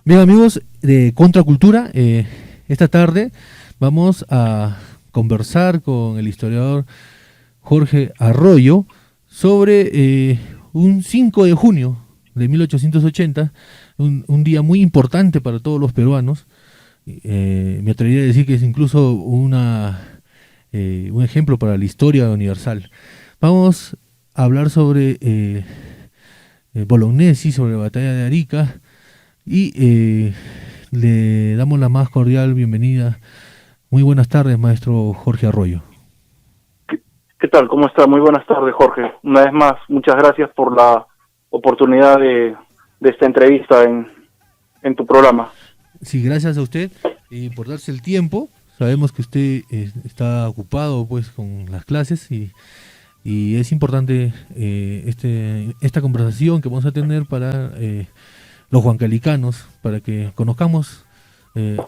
Bien, amigos de Contracultura, esta tarde vamos a conversar con el historiador Jorge Arroyo sobre un 5 de junio de 1880, un día muy importante para todos los peruanos. Me atrevería a decir que es incluso un ejemplo para la historia universal. Vamos a hablar sobre Bolognesi, sobre la batalla de Arica, y le damos la más cordial bienvenida. Muy buenas tardes, maestro Jorge Arroyo. ¿Qué tal? ¿Cómo está? Muy buenas tardes, Jorge. Una vez más, muchas gracias por la oportunidad de esta entrevista en tu programa. Sí, gracias a usted por darse el tiempo. Sabemos que usted está ocupado pues con las clases y es importante esta conversación que vamos a tener para los huancalicanos, para que conozcamos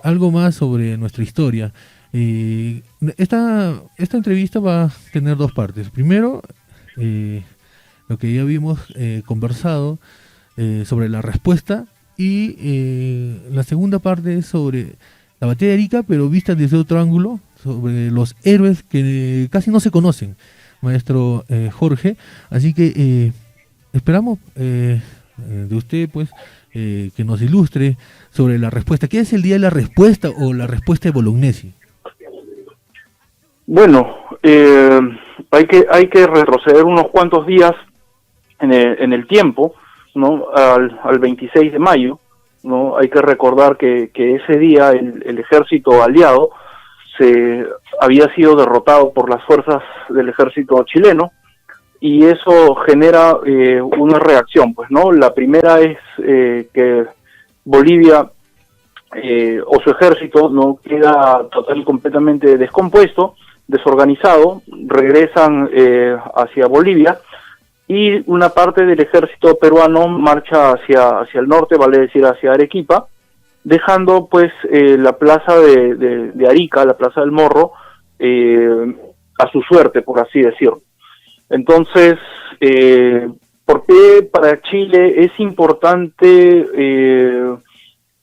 algo más sobre nuestra historia. Esta entrevista va a tener dos partes. Primero, lo que ya habíamos conversado sobre la respuesta, y la segunda parte es sobre la batalla de Arica, pero vista desde otro ángulo, sobre los héroes que casi no se conocen, maestro Jorge. Así que esperamos de usted pues que nos ilustre sobre la respuesta. ¿Qué es el día de la respuesta o la respuesta de Bolognesi? Bueno, hay que retroceder unos cuantos días en el tiempo, ¿no? Al 26 de mayo, ¿no? Hay que recordar que ese día el ejército aliado había sido derrotado por las fuerzas del ejército chileno, y eso genera una reacción, pues, ¿no? La primera es que Bolivia o su ejército no queda total y completamente descompuesto, desorganizado, regresan hacia Bolivia, y una parte del ejército peruano marcha hacia el norte, vale decir hacia Arequipa, dejando pues la plaza de Arica, la plaza del Morro, a su suerte, por así decirlo. Entonces, ¿por qué para Chile es importante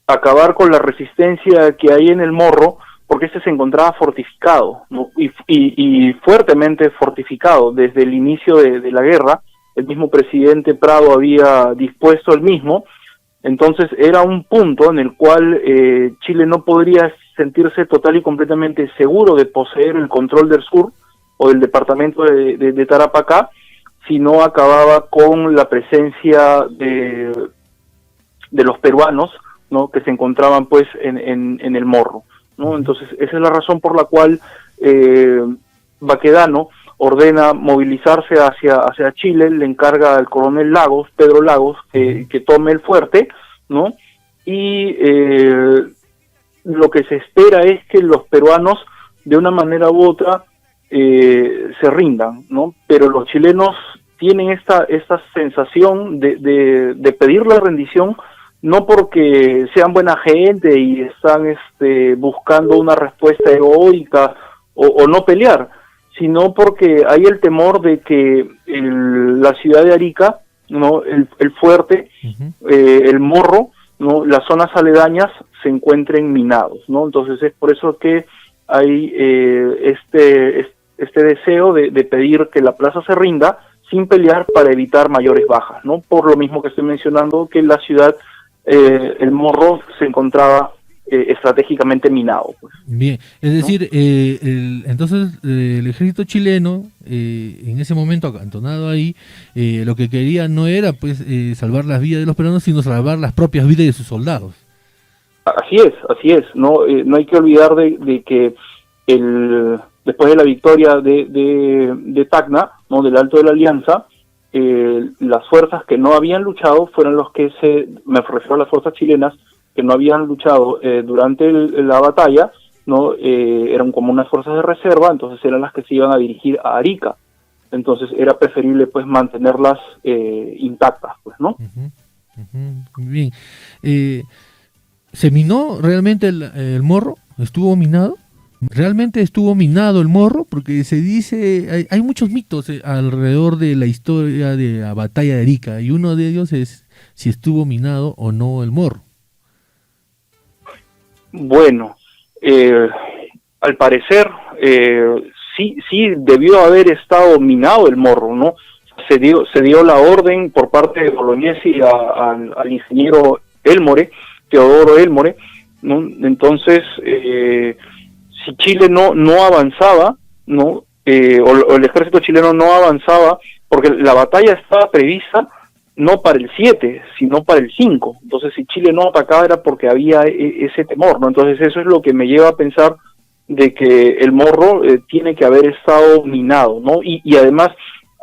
acabar con la resistencia que hay en el Morro? Porque se encontraba fortificado, ¿no? y fuertemente fortificado desde el inicio de la guerra. El mismo presidente Prado había dispuesto el mismo. Entonces era un punto en el cual Chile no podría sentirse total y completamente seguro de poseer el control del sur o del departamento de Tarapacá, si no acababa con la presencia de los peruanos, ¿no? Que se encontraban pues en el Morro, ¿no? Entonces esa es la razón por la cual Baquedano ordena movilizarse hacia Chile, le encarga al coronel Lagos, Pedro Lagos, que tome el fuerte, ¿no? Y lo que se espera es que los peruanos, de una manera u otra, se rindan, ¿no? Pero los chilenos tienen esta sensación de pedir la rendición, no porque sean buena gente y están buscando una respuesta heroica o no pelear, sino porque hay el temor de que la ciudad de Arica, ¿no? el fuerte, el Morro, ¿no? Las zonas aledañas se encuentren minados, ¿no? Entonces es por eso que hay este deseo de pedir que la plaza se rinda sin pelear para evitar mayores bajas, ¿no? Por lo mismo que estoy mencionando, que la ciudad, el Morro, se encontraba estratégicamente minado, pues. Bien, es decir, ¿no? Entonces el ejército chileno, en ese momento acantonado ahí, lo que quería no era pues salvar las vidas de los peruanos, sino salvar las propias vidas de sus soldados. Así es, no hay que olvidar de que después de la victoria de Tacna, ¿no? Del Alto de la Alianza, las fuerzas que no habían luchado fueron los que me refiero a las fuerzas chilenas, que no habían luchado durante la batalla, ¿no? Eran como unas fuerzas de reserva, entonces eran las que se iban a dirigir a Arica. Entonces era preferible pues mantenerlas intactas, pues, ¿no? Bien. ¿Se minó realmente el Morro? ¿Estuvo minado? ¿Realmente estuvo minado el Morro? Porque se dice, hay muchos mitos alrededor de la historia de la batalla de Arica, y uno de ellos es si estuvo minado o no el Morro. Bueno, al parecer sí debió haber estado minado el Morro, ¿no? Se dio la orden por parte de Bolognesi al ingeniero Elmore, Teodoro Elmore, ¿no? Entonces, si Chile no avanzaba, ¿no? O el ejército chileno no avanzaba, porque la batalla estaba prevista no para el 7, sino para el 5. Entonces, si Chile no atacaba era porque había ese temor, ¿no? Entonces, eso es lo que me lleva a pensar de que el Morro tiene que haber estado minado, ¿no? Y además,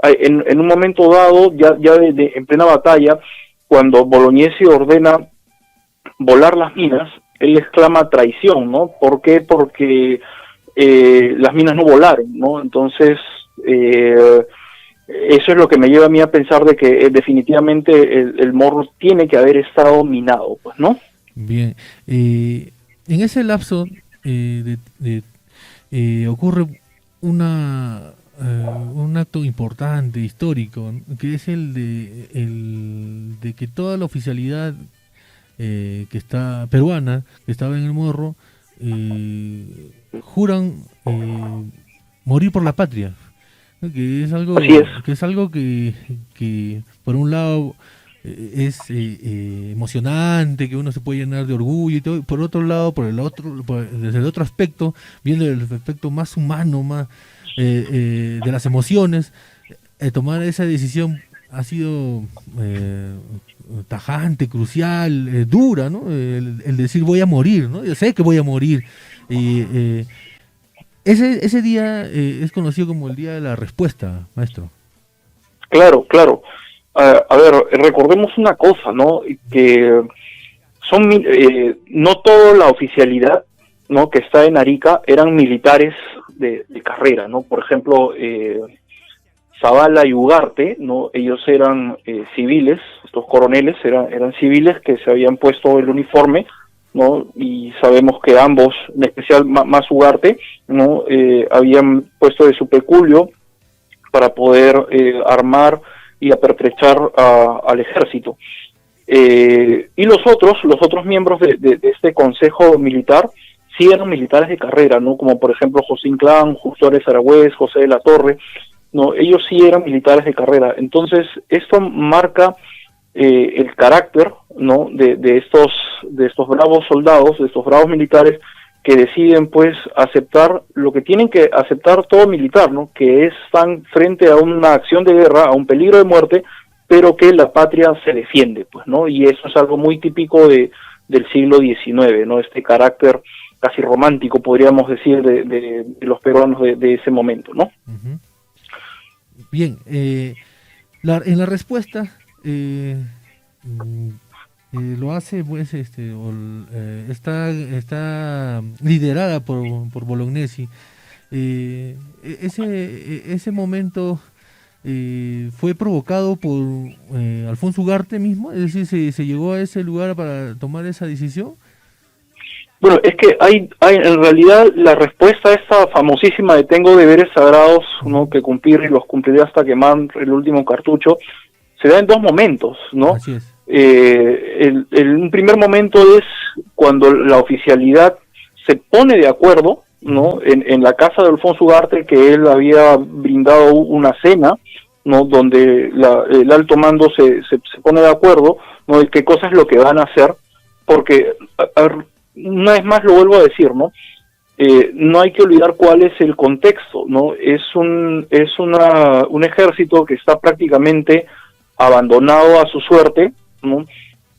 en un momento dado, ya en plena batalla, cuando Bolognesi ordena volar las minas, él exclama traición, ¿no? ¿Por qué? Porque las minas no volaron, ¿no? Entonces, eso es lo que me lleva a mí a pensar de que definitivamente el Morro tiene que haber estado minado, pues, ¿no? Bien. En ese lapso ocurre un acto importante, histórico, que es el de que toda la oficialidad que está peruana, que estaba en el Morro, juran morir por la patria, ¿no? Que es algo que por un lado es emocionante, que uno se puede llenar de orgullo y todo, por otro lado, desde el otro aspecto, viendo el aspecto más humano, más de las emociones, tomar esa decisión ha sido tajante, crucial, dura, ¿no? El decir voy a morir, ¿no? Yo sé que voy a morir. Ese día es conocido como el Día de la Respuesta, maestro. Claro. A ver, recordemos una cosa, ¿no? Que no toda la oficialidad, ¿no?, que está en Arica eran militares de carrera, ¿no? Por ejemplo, Zavala y Ugarte, ¿no? Ellos eran civiles, estos coroneles eran civiles que se habían puesto el uniforme, ¿no? Y sabemos que ambos, en especial más Ugarte, ¿no?, habían puesto de su peculio para poder armar y apertrechar al ejército. Y los otros miembros de este consejo militar sí eran militares de carrera, ¿no? Como por ejemplo José Inclán, Justo Ares Aragüez, José de la Torre, ¿no? Ellos sí eran militares de carrera. Entonces, esto marca el carácter, ¿no?, de estos bravos soldados, de estos bravos militares que deciden pues aceptar lo que tienen que aceptar todo militar, ¿no?, que están frente a una acción de guerra, a un peligro de muerte, pero que la patria se defiende, pues, ¿no? Y eso es algo muy típico del siglo XIX, ¿no? Este carácter casi romántico, podríamos decir, de los peruanos de ese momento, ¿no? Uh-huh. Bien, en la respuesta lo hace, pues, está liderada por Bolognesi. Ese momento fue provocado por Alfonso Ugarte mismo, es decir, se llegó a ese lugar para tomar esa decisión. Bueno, es que hay en realidad la respuesta a esta famosísima de tengo deberes sagrados, ¿no?, que cumplir y los cumpliré hasta quemar el último cartucho, se da en dos momentos, ¿no? Así es. Un primer momento es cuando la oficialidad se pone de acuerdo, ¿no?, en la casa de Alfonso Ugarte, que él había brindado una cena, ¿no?, donde el alto mando se pone de acuerdo, ¿no?, de qué cosa es lo que van a hacer, porque una vez más lo vuelvo a decir, ¿no? No hay que olvidar cuál es el contexto, ¿no? Es un ejército que está prácticamente abandonado a su suerte, ¿no?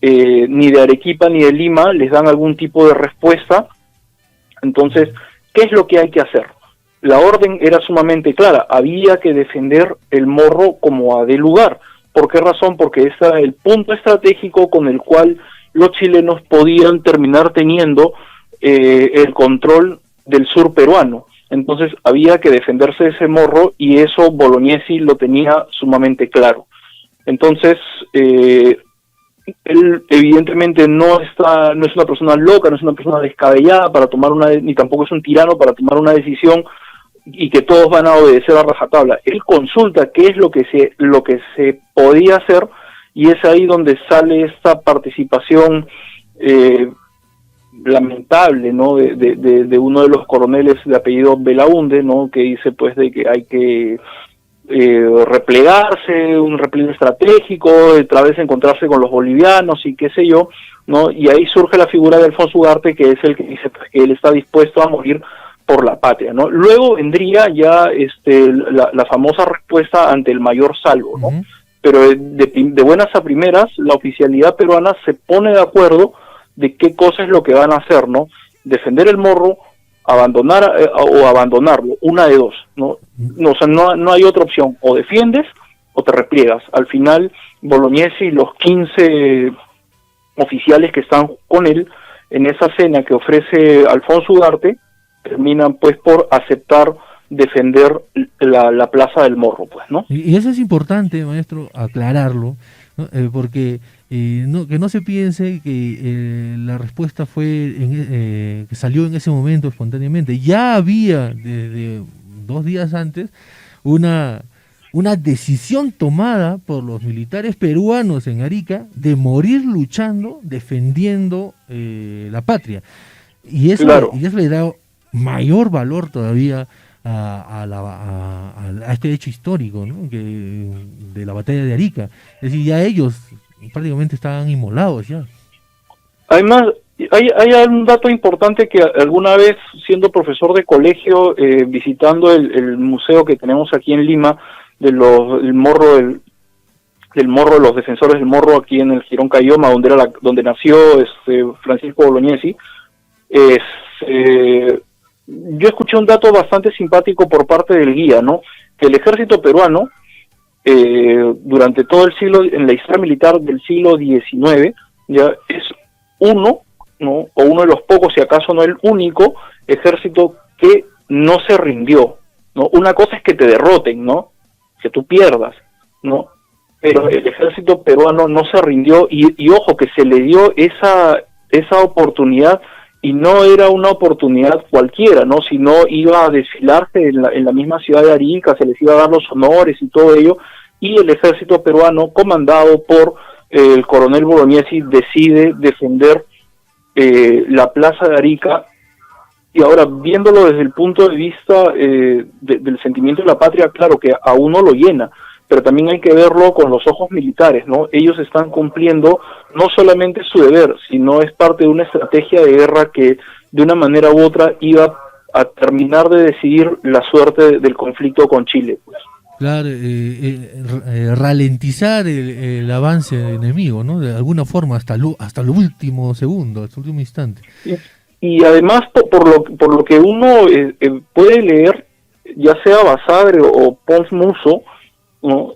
Ni de Arequipa ni de Lima les dan algún tipo de respuesta. Entonces, ¿qué es lo que hay que hacer? La orden era sumamente clara, había que defender el Morro como a de lugar. ¿Por qué razón? Porque ese era el punto estratégico con el cual los chilenos podían terminar teniendo el control del sur peruano. Entonces había que defenderse de ese Morro y eso Bolognesi lo tenía sumamente claro. Entonces él evidentemente no es una persona loca, no es una persona descabellada para tomar ni tampoco es un tirano para tomar una decisión y que todos van a obedecer a rajatabla. Él consulta qué es lo que se podía hacer y es ahí donde sale esta participación lamentable, ¿no? De uno de los coroneles de apellido Belaunde, ¿no? Que dice pues de que hay que replegarse, un repliegue estratégico, otra vez encontrarse con los bolivianos y qué sé yo, ¿no? Y ahí surge la figura de Alfonso Ugarte, que es el que dice pues, que él está dispuesto a morir por la patria, ¿no? Luego vendría ya la famosa respuesta ante el mayor Salvo, ¿no? Pero de buenas a primeras, la oficialidad peruana se pone de acuerdo de qué cosa es lo que van a hacer, ¿no? Defender el Morro, abandonar o abandonarlo, una de dos, ¿no? O sea, no hay otra opción, o defiendes o te repliegas. Al final, Bolognesi y los 15 oficiales que están con él en esa cena que ofrece Alfonso Ugarte, terminan pues por aceptar defender la plaza del Morro, pues, ¿no? Y eso es importante, maestro, aclararlo, ¿no? Porque que no se piense que la respuesta fue que salió en ese momento espontáneamente. Ya había desde 2 días antes una decisión tomada por los militares peruanos en Arica de morir luchando, defendiendo la patria. Y eso, claro. Y eso le da mayor valor todavía a este hecho histórico, ¿no? De la batalla de Arica. Es decir, ya ellos prácticamente estaban inmolados ya. Además, hay un dato importante que alguna vez, siendo profesor de colegio, visitando el museo que tenemos aquí en Lima, del morro de los defensores del Morro, aquí en el Jirón Cayoma, donde nació Francisco Bolognesi, yo escuché un dato bastante simpático por parte del guía, ¿no? Que el ejército peruano, durante todo el siglo, en la historia militar del siglo XIX, ya es uno, ¿no? O uno de los pocos, si acaso no el único, ejército que no se rindió, ¿no? Una cosa es que te derroten, ¿no? Que tú pierdas, ¿no? Pero el ejército peruano no se rindió y ojo, que se le dio esa oportunidad. Y no era una oportunidad cualquiera, ¿no? Sino iba a desfilarse en la misma ciudad de Arica, se les iba a dar los honores y todo ello, y el ejército peruano, comandado por el coronel Bolognesi, decide defender la plaza de Arica. Y ahora, viéndolo desde el punto de vista del sentimiento de la patria, claro que a uno lo llena, pero también hay que verlo con los ojos militares, ¿no? Ellos están cumpliendo no solamente su deber, sino es parte de una estrategia de guerra que de una manera u otra iba a terminar de decidir la suerte del conflicto con Chile, pues. Claro, ralentizar el avance enemigo, ¿no? De alguna forma, hasta lo último segundo, hasta el último instante. Y además, por lo que uno puede leer, ya sea Basadre o Pons Muso, ¿no?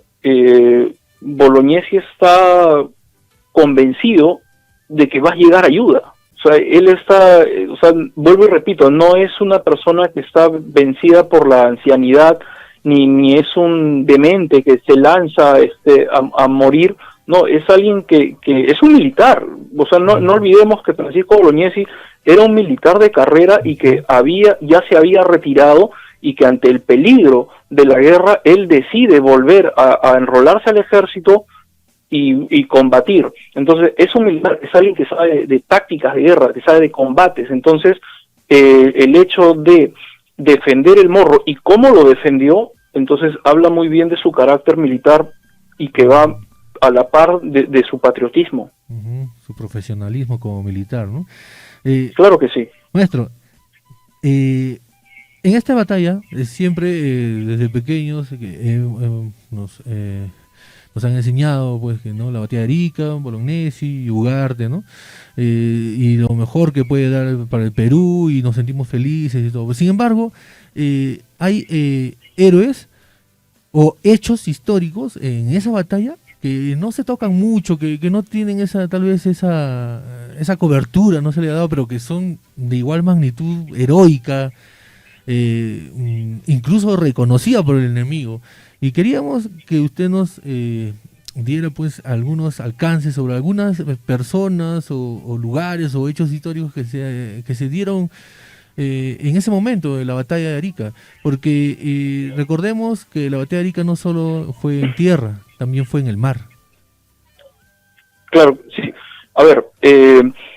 Bolognesi está convencido de que va a llegar ayuda. O sea, él está, vuelvo y repito, no es una persona que está vencida por la ancianidad, ni es un demente que se lanza a morir. No, es alguien que es un militar. O sea, no olvidemos que Francisco Bolognesi era un militar de carrera y que ya se había retirado, y que ante el peligro de la guerra él decide volver a enrolarse al ejército y combatir. Entonces es un militar, es alguien que sabe de tácticas de guerra, que sabe de combates. Entonces el hecho de defender el Morro y cómo lo defendió, entonces habla muy bien de su carácter militar y que va a la par de su patriotismo. Su profesionalismo como militar, ¿no? Claro que sí. Maestro, en esta batalla, siempre desde pequeños nos han enseñado pues que no la batalla de Arica, Bolognesi, Ugarte, ¿no? Y lo mejor que puede dar para el Perú, y nos sentimos felices y todo. Sin embargo, hay héroes o hechos históricos en esa batalla que no se tocan mucho, que no tienen esa cobertura, no se le ha dado, pero que son de igual magnitud heroica, incluso reconocida por el enemigo. Y queríamos que usted nos diera pues algunos alcances sobre algunas personas o lugares o hechos históricos que se dieron en ese momento de la batalla de Arica, porque recordemos que la batalla de Arica no solo fue en tierra, también fue en el mar. Claro, sí. A ver,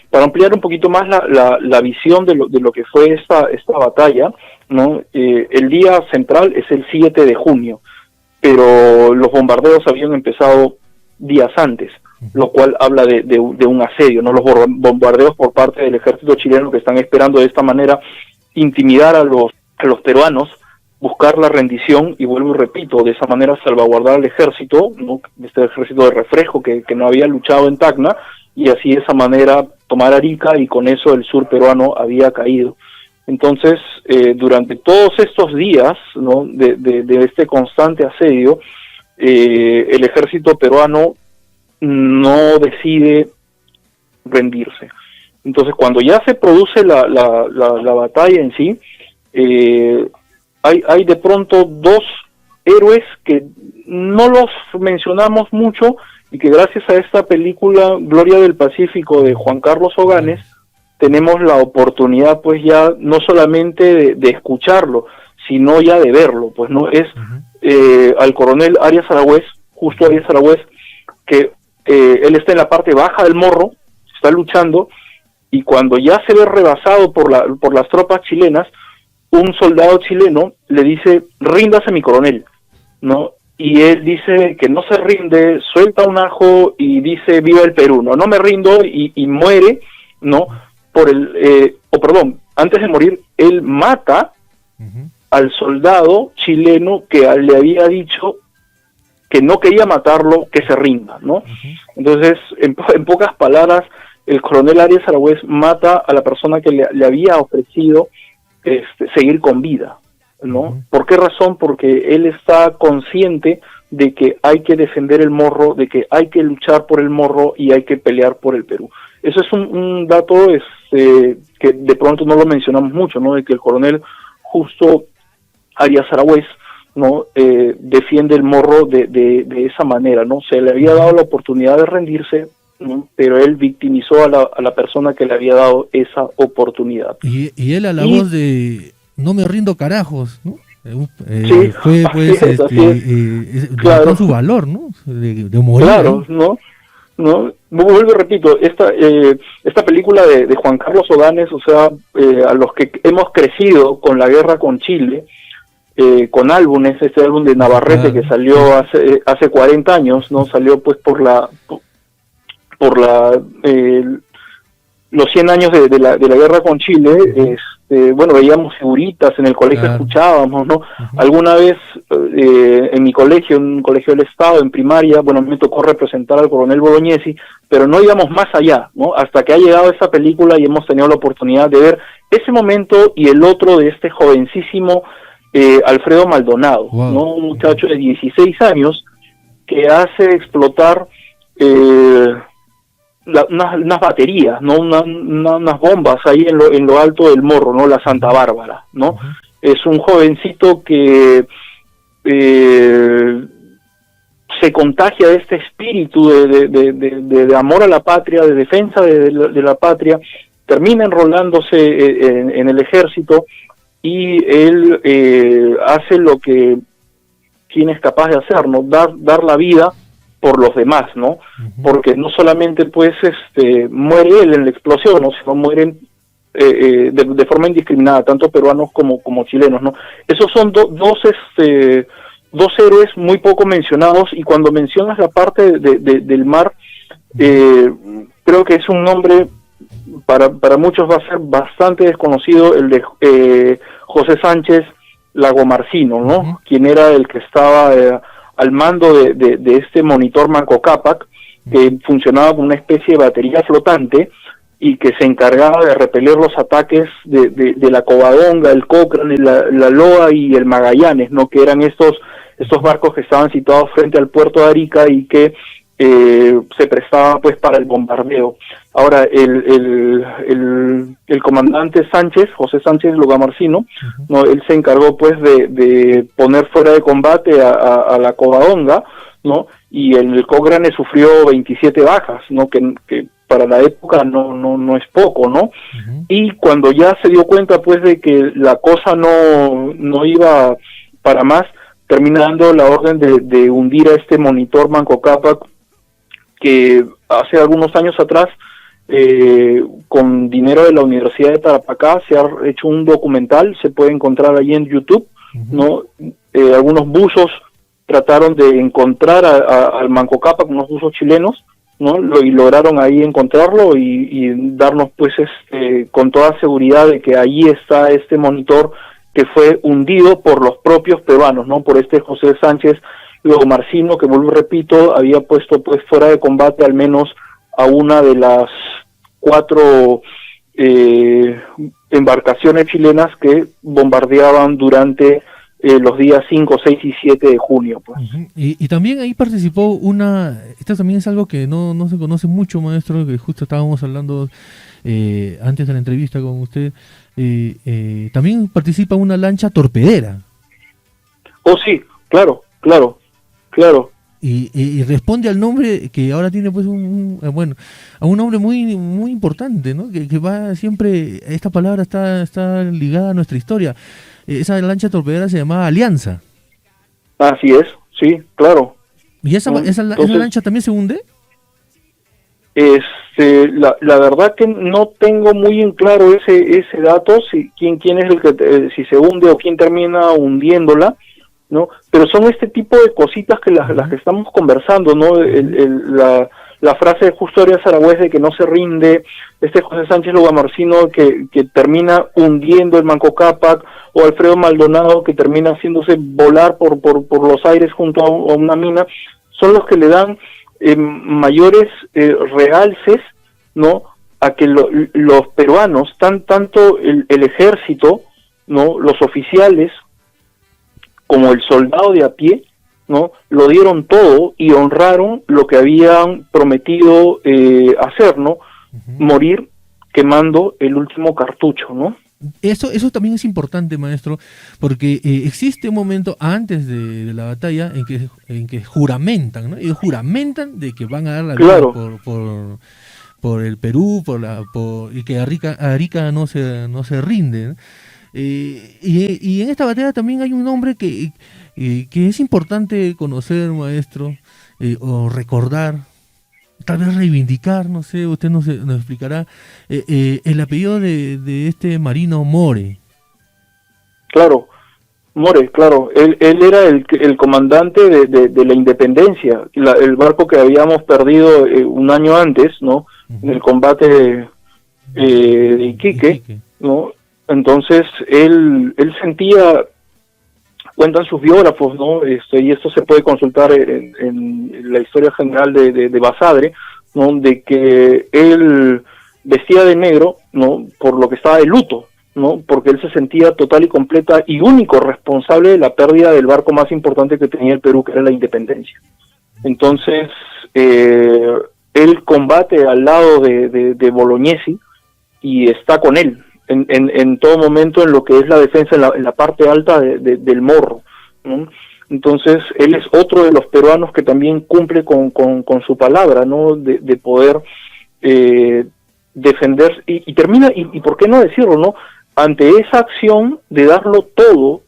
para ampliar un poquito más la visión de lo que fue esta batalla, ¿no? El día central es el 7 de junio, pero los bombardeos habían empezado días antes, lo cual habla de un asedio, ¿no? Los bombardeos por parte del ejército chileno, que están esperando de esta manera intimidar a los peruanos, buscar la rendición, y vuelvo y repito, de esa manera salvaguardar al ejército, ¿no? Este ejército de refresco que no había luchado en Tacna, y así de esa manera tomar Arica, y con eso el sur peruano había caído. Entonces, durante todos estos días, ¿no? de este constante asedio, el ejército peruano no decide rendirse. Entonces, cuando ya se produce la batalla en sí, hay de pronto dos héroes que no los mencionamos mucho, y que gracias a esta película Gloria del Pacífico de Juan Carlos Oganes tenemos la oportunidad, pues, ya no solamente de escucharlo, sino ya de verlo, pues, ¿no? Es al coronel Arias Aragüez, justo Arias Aragüez, que él está en la parte baja del morro, está luchando, y cuando ya se ve rebasado por las tropas chilenas, un soldado chileno le dice: ríndase, mi coronel, ¿no? Y él dice que no se rinde, suelta un ajo y dice: viva el Perú, no me rindo, y muere, ¿no? Antes de morir, él mata al soldado chileno que le había dicho que no quería matarlo, que se rinda, ¿no? Entonces, en pocas palabras, el coronel Arias Aragüez mata a la persona que le había ofrecido seguir con vida, ¿no? ¿Por qué razón? Porque él está consciente de que hay que defender el morro, de que hay que luchar por el morro y hay que pelear por el Perú. Eso es un dato que de pronto no lo mencionamos mucho, ¿no? De que el coronel justo Arias Aragüez, ¿no? Defiende el morro de esa manera, ¿no? Se le había dado la oportunidad de rendirse, ¿no? Pero él victimizó a la persona que le había dado esa oportunidad. Y él a la voz de no me rindo, carajos, ¿no? Sí, fue pues claro, su valor, ¿no? De morir, claro, ¿no? Vuelvo y repito, esta película de Juan Carlos Oganes, o sea, a los que hemos crecido con la guerra con Chile, con álbumes, este álbum de Navarrete que salió hace 40 años, ¿no? Salió pues por los 100 años de la guerra con Chile. Bueno, veíamos figuritas en el colegio, claro. Escuchábamos, ¿no? Alguna vez en mi colegio, en un colegio del Estado, en primaria, bueno, me tocó representar al coronel Bolognesi, pero no íbamos más allá, ¿no? Hasta que ha llegado esa película y hemos tenido la oportunidad de ver ese momento y el otro de este jovencísimo Alfredo Maldonado, wow, ¿no? Un muchacho de 16 años que hace explotar unas baterías, ¿no? Unas bombas ahí en lo alto del morro, ¿no? La Santa Bárbara, ¿no? Es un jovencito que se contagia de este espíritu de amor a la patria, de defensa de la patria, termina enrolándose en el ejército, y él hace lo que quien es capaz de hacer, ¿no? Dar la vida por los demás, ¿no? Porque no solamente pues muere él en la explosión, ¿no? Sino mueren de forma indiscriminada, tanto peruanos como chilenos, ¿no? Esos son dos héroes muy poco mencionados, y cuando mencionas la parte del mar, creo que es un nombre para muchos va a ser bastante desconocido, el de José Sánchez Lagomarsino, ¿no? Quien era el que estaba al mando de este monitor Manco Cápac, que funcionaba como una especie de batería flotante y que se encargaba de repeler los ataques de la Covadonga, el Cochrane, la Loa y el Magallanes, ¿no? Que eran estos barcos que estaban situados frente al puerto de Arica y que se prestaba pues para el bombardeo. Ahora el comandante Sánchez, José Sánchez Lagomarsino, ¿no? Él se encargó pues de poner fuera de combate a la Covadonga, ¿no? Y el Cochrane sufrió 27 bajas, ¿no? Que para la época no es poco, ¿no? Y cuando ya se dio cuenta pues de que la cosa no iba para más, termina dando la orden de hundir a este monitor Manco Cápac que hace algunos años atrás, con dinero de la Universidad de Tarapacá, se ha hecho un documental, se puede encontrar ahí en YouTube, ¿no? Algunos buzos trataron de encontrar al Manco Cápac, unos buzos chilenos, ¿no? Y lograron ahí encontrarlo y darnos pues con toda seguridad de que ahí está este monitor que fue hundido por los propios peruanos, ¿no? Por este José Sánchez Logomarcino, que vuelvo repito, había puesto pues fuera de combate al menos a una de las 4 embarcaciones chilenas que bombardeaban durante los días 5, 6 y 7 de junio. Pues. Y también ahí participó esto también es algo que no se conoce mucho, maestro, que justo estábamos hablando antes de la entrevista con usted, también participa una lancha torpedera. Oh sí, claro. Y responde al nombre que ahora tiene pues a un nombre muy muy importante, ¿no? Que va siempre, esta palabra está ligada a nuestra historia. Esa lancha torpedera se llamaba Alianza. Así es, sí, claro. ¿Y esa lancha también se hunde? La verdad que no tengo muy en claro ese dato, quién es el que si se hunde o quién termina hundiéndola, ¿no? Pero son este tipo de cositas que las que estamos conversando, ¿no? La frase de Justo Arias Aragüez de que no se rinde, José Sánchez Logomarcino que termina hundiendo el Manco Cápac, o Alfredo Maldonado que termina haciéndose volar por los aires junto a una mina, son los que le dan mayores realces, ¿no? A que los peruanos, tanto el ejército, ¿no? Los oficiales, como el soldado de a pie, ¿no? Lo dieron todo y honraron lo que habían prometido hacer, ¿no? Morir quemando el último cartucho, ¿no? Eso también es importante, maestro, porque existe un momento antes de la batalla en que juramentan, ¿no? Ellos juramentan de que van a dar la vida por el Perú, y que Arica no se rinde, ¿no? Y en esta batalla también hay un nombre que es importante conocer, maestro, o recordar, tal vez reivindicar, no sé, usted nos explicará, el apellido de este marino More. Claro, More, claro, él era el comandante de la Independencia, el barco que habíamos perdido un año antes, ¿no? En el combate de Iquique, ¿no? Entonces él sentía, cuentan sus biógrafos, ¿no? Y esto se puede consultar en la historia general de Basadre, ¿no? De que él vestía de negro, ¿no? Por lo que estaba de luto, ¿no? Porque él se sentía total y completa y único responsable de la pérdida del barco más importante que tenía el Perú, que era la Independencia. Entonces él combate al lado de Bolognesi y está con él en todo momento en lo que es la defensa en la parte alta del Morro, ¿no? Entonces él es otro de los peruanos que también cumple con su palabra, ¿no? De poder defender y termina, y por qué no decirlo, ¿no? Ante esa acción de darlo todo,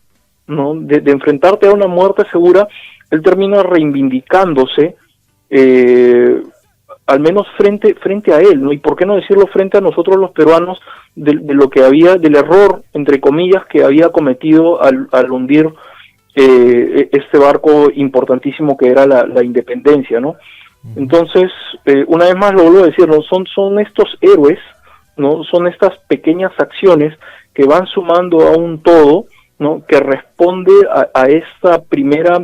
¿no? De enfrentarte a una muerte segura, él termina reivindicándose, al menos frente a él, ¿no? Y por qué no decirlo frente a nosotros los peruanos, de lo que había, del error, entre comillas, que había cometido al hundir este barco importantísimo que era la Independencia, ¿no? Entonces, una vez más lo vuelvo a decir, ¿no? Son estos héroes, ¿no? Son estas pequeñas acciones que van sumando a un todo, ¿no? Que responde a esta primera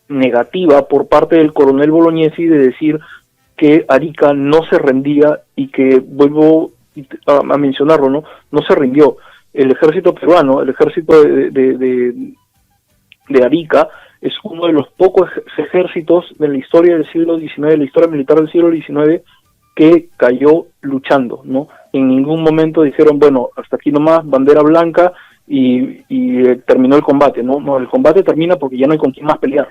negativa por parte del coronel Bolognesi de decir que Arica no se rendía y que, vuelvo a mencionarlo, no se rindió. El ejército peruano, el ejército de Arica, es uno de los pocos ejércitos de la historia del siglo XIX, de la historia militar del siglo XIX, que cayó luchando, ¿no? En ningún momento dijeron, bueno, hasta aquí nomás, bandera blanca, y terminó el combate, ¿no? El combate termina porque ya no hay con quién más pelear.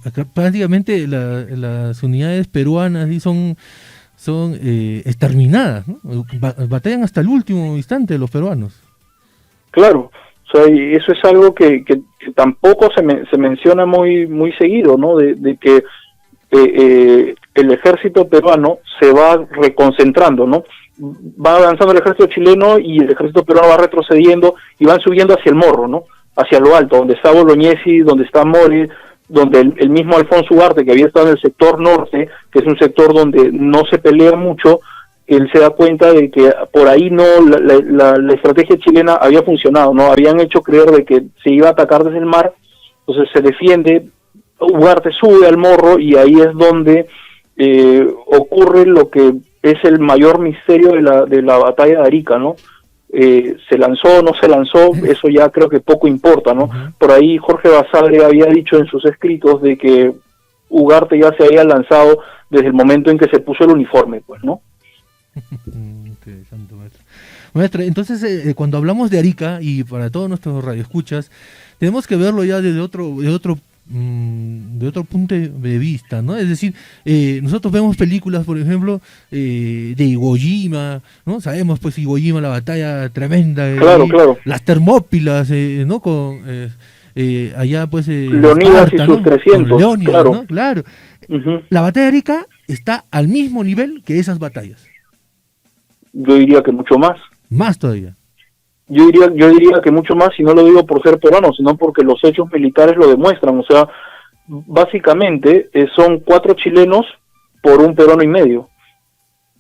Acá prácticamente las unidades peruanas son exterminadas, ¿no? Batallan hasta el último instante los peruanos. Claro, o sea, y eso es algo que tampoco se menciona muy seguido, ¿no? De que el ejército peruano se va reconcentrando, ¿no? Va avanzando el ejército chileno y el ejército peruano va retrocediendo y van subiendo hacia el Morro, ¿no? Hacia lo alto, donde está Bolognesi, donde está Mori, donde el mismo Alfonso Ugarte, que había estado en el sector norte, que es un sector donde no se pelea mucho, él se da cuenta de que por ahí no la estrategia chilena había funcionado, ¿no? Habían hecho creer de que se iba a atacar desde el mar, entonces se defiende, Ugarte sube al Morro y ahí es donde ocurre lo que es el mayor misterio de la batalla de Arica, ¿no? Se lanzó o no se lanzó, eso ya creo que poco importa, ¿no? Por ahí Jorge Basadre había dicho en sus escritos de que Ugarte ya se había lanzado desde el momento en que se puso el uniforme, pues, ¿no? Interesante, maestro. Maestra, entonces cuando hablamos de Arica, y para todos nuestros radioescuchas, tenemos que verlo ya desde otro punto de vista, ¿no? Es decir, nosotros vemos películas, por ejemplo, de Iwo Jima, ¿no? Sabemos, pues, Iwo Jima, la batalla tremenda, claro. Las Termópilas, ¿no? Con allá, pues, Leonidas Esparta, y sus ¿no? 300, Leónidas, claro. ¿no? Claro. Uh-huh. La batalla de Arica está al mismo nivel que esas batallas. Yo diría que mucho más. Más todavía. Yo diría que mucho más, y no lo digo por ser peruano, sino porque los hechos militares lo demuestran. O sea, básicamente son 4 chilenos por un peruano y medio.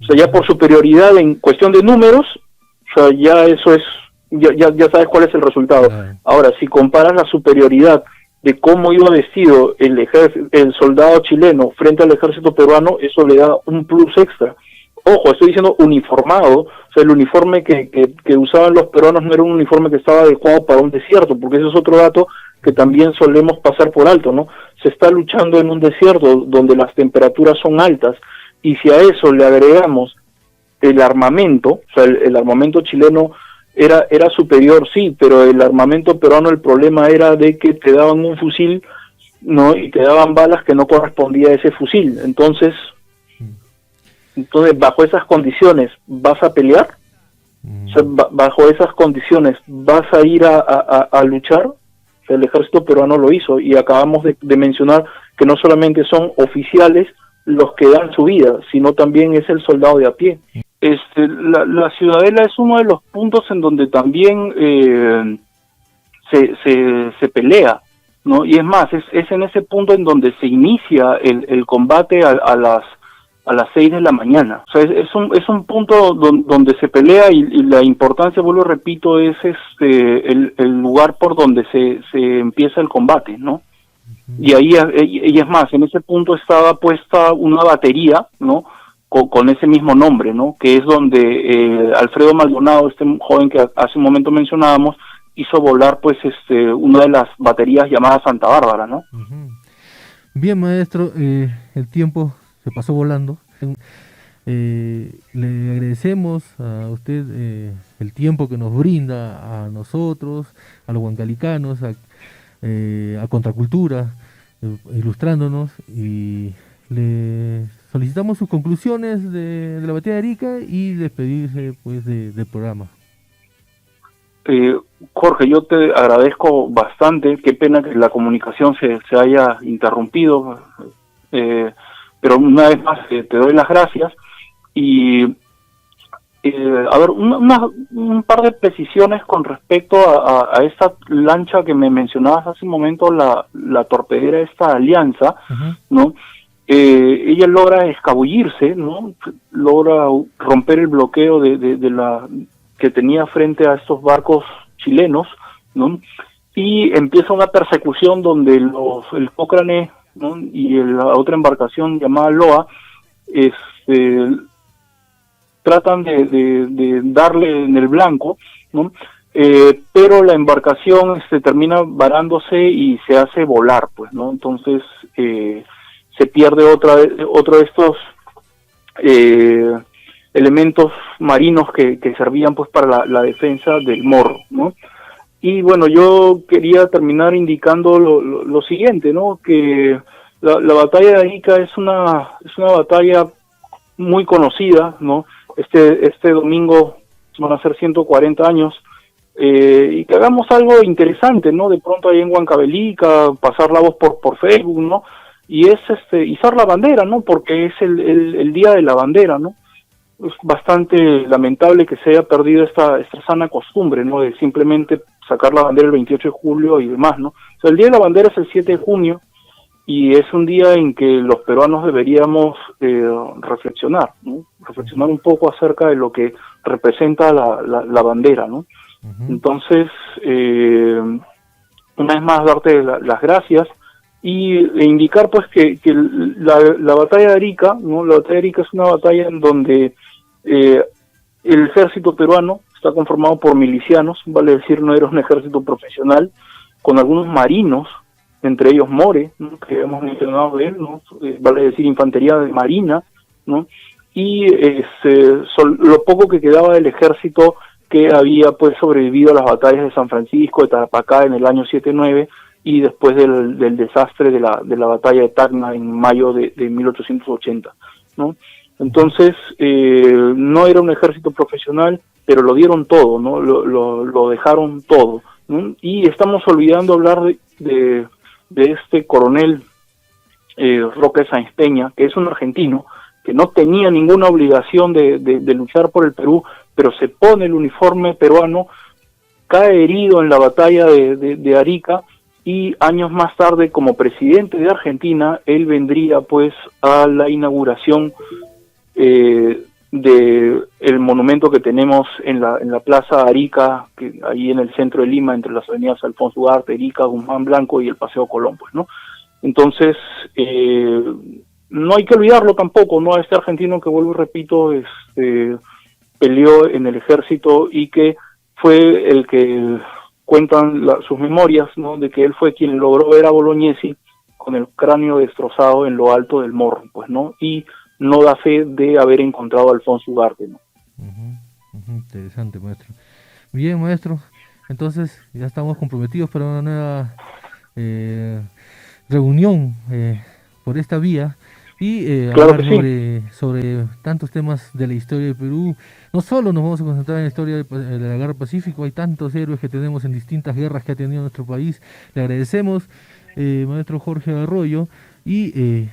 O sea, ya por superioridad en cuestión de números, o sea, ya eso es, ya sabes cuál es el resultado. Ahora, si comparas la superioridad de cómo iba vestido el soldado chileno frente al ejército peruano, eso le da un plus extra. Ojo, estoy diciendo uniformado, o sea, el uniforme que usaban los peruanos no era un uniforme que estaba adecuado para un desierto, porque ese es otro dato que también solemos pasar por alto, ¿no? Se está luchando en un desierto donde las temperaturas son altas, y si a eso le agregamos el armamento, o sea, el armamento chileno era superior, sí, pero el armamento peruano, el problema era de que te daban un fusil, ¿no? Y te daban balas que no correspondía a ese fusil, entonces, bajo esas condiciones, ¿vas a pelear? O sea, bajo esas condiciones, ¿vas a ir a luchar? O sea, el ejército peruano lo hizo, y acabamos de mencionar que no solamente son oficiales los que dan su vida, sino también es el soldado de a pie. La Ciudadela es uno de los puntos en donde también se pelea, ¿no? Y es más, es en ese punto en donde se inicia el combate a las 6 de la mañana. O sea, es un punto donde se pelea, y la importancia, vuelvo y repito, es el lugar por donde se empieza el combate, ¿no? Y ahí, y es más, en ese punto estaba puesta una batería, ¿no? Con ese mismo nombre, ¿no? Que es donde Alfredo Maldonado, este joven que hace un momento mencionábamos, hizo volar, pues, una de las baterías llamadas Santa Bárbara, ¿no? Bien, maestro, el tiempo se pasó volando. Le agradecemos a usted el tiempo que nos brinda a nosotros, a los huancalicanos, a Contracultura, ilustrándonos, y le solicitamos sus conclusiones de la batalla de Arica y despedirse, pues, del programa. Jorge, yo te agradezco bastante, qué pena que la comunicación se haya interrumpido, pero una vez más te doy las gracias, y a ver, un par de precisiones con respecto a esta lancha que me mencionabas hace un momento, la torpedera esta Alianza, ¿no? Ella logra escabullirse, ¿no? Logra romper el bloqueo de la que tenía frente a estos barcos chilenos, ¿no? Y empieza una persecución donde el Cochrane, ¿no? Y la otra embarcación llamada Loa tratan de darle en el blanco, ¿no? Pero la embarcación termina varándose y se hace volar, pues, ¿no? Entonces se pierde otro de estos elementos marinos que servían, pues, para la defensa del Morro, ¿no? Y bueno, yo quería terminar indicando lo siguiente, ¿no? Que la batalla de Arica es una batalla muy conocida, ¿no? Este domingo van a ser 140 años, y que hagamos algo interesante, ¿no? De pronto ahí en Huancavelica, pasar la voz por Facebook, ¿no? y es izar la bandera, ¿no? Porque es el día de la bandera, ¿no? Es bastante lamentable que se haya perdido esta sana costumbre, ¿no? De simplemente sacar la bandera el 28 de julio y demás, ¿no? O sea, el Día de la Bandera es el 7 de junio y es un día en que los peruanos deberíamos reflexionar, ¿no? Reflexionar un poco acerca de lo que representa la bandera, ¿no? Entonces, una vez más darte las gracias e indicar pues que la batalla de Arica, ¿no? La batalla de Arica es una batalla en donde el ejército peruano está conformado por milicianos, vale decir, no era un ejército profesional, con algunos marinos, entre ellos More, ¿no? Que hemos mencionado de él, ¿no? Vale decir, infantería de marina, ¿no? Y lo poco que quedaba del ejército que había pues sobrevivido a las batallas de San Francisco, de Tarapacá en el año 7-9 y después del desastre de la batalla de Tacna en mayo de 1880, ¿no? Entonces, no era un ejército profesional, pero lo dieron todo, ¿no? Lo dejaron todo, ¿no? Y estamos olvidando hablar de este coronel Roque Sáenz Peña, que es un argentino, que no tenía ninguna obligación de luchar por el Perú, pero se pone el uniforme peruano, cae herido en la batalla de Arica, y años más tarde, como presidente de Argentina, él vendría pues a la inauguración de el monumento que tenemos en la Plaza Arica, que ahí en el centro de Lima, entre las avenidas Alfonso Ugarte, Arica, Guzmán Blanco y el Paseo Colón, pues, ¿no? Entonces, no hay que olvidarlo tampoco, ¿no? A este argentino que, vuelvo y repito, peleó en el ejército y que fue el que cuentan sus memorias, ¿no? De que él fue quien logró ver a Bolognesi con el cráneo destrozado en lo alto del morro, pues, ¿no? Y no da fe de haber encontrado a Alfonso Ugarte, ¿no? Interesante, maestro. Bien, maestro. Entonces, ya estamos comprometidos para una nueva reunión por esta vía y claro hablar sí. sobre tantos temas de la historia de Perú. No solo nos vamos a concentrar en la historia de la Guerra Pacífico, hay tantos héroes que tenemos en distintas guerras que ha tenido nuestro país. Le agradecemos, maestro Jorge Arroyo, y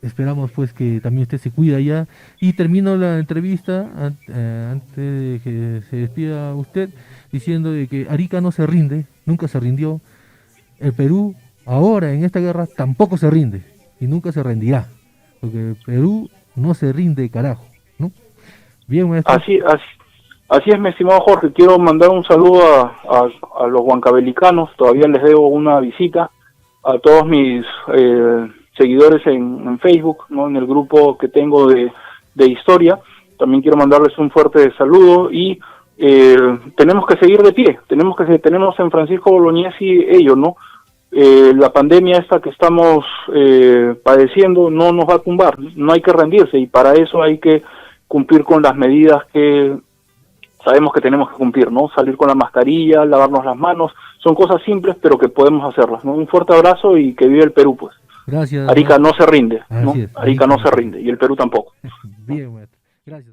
esperamos pues que también usted se cuida ya. Y termino la entrevista antes de que se despida usted diciendo de que Arica no se rinde, nunca se rindió. El Perú ahora en esta guerra tampoco se rinde y nunca se rendirá, porque el Perú no se rinde, carajo, ¿no? Bien, maestro. Así es, mi estimado Jorge. Quiero mandar un saludo a los huancavelicanos. Todavía les debo una visita a todos mis seguidores en Facebook, ¿no? En el grupo que tengo de historia. También quiero mandarles un fuerte saludo y tenemos que seguir de pie. Tenemos en Francisco Bolognesi ello, ¿no? La pandemia esta que estamos padeciendo no nos va a tumbar, no hay que rendirse, y para eso hay que cumplir con las medidas que sabemos que tenemos que cumplir, ¿no? Salir con la mascarilla, lavarnos las manos, son cosas simples pero que podemos hacerlas, ¿no? Un fuerte abrazo y que vive el Perú, pues. Gracias. Arica no se rinde, ¿no? Arica no se rinde y el Perú tampoco. Bien, maestro. Gracias.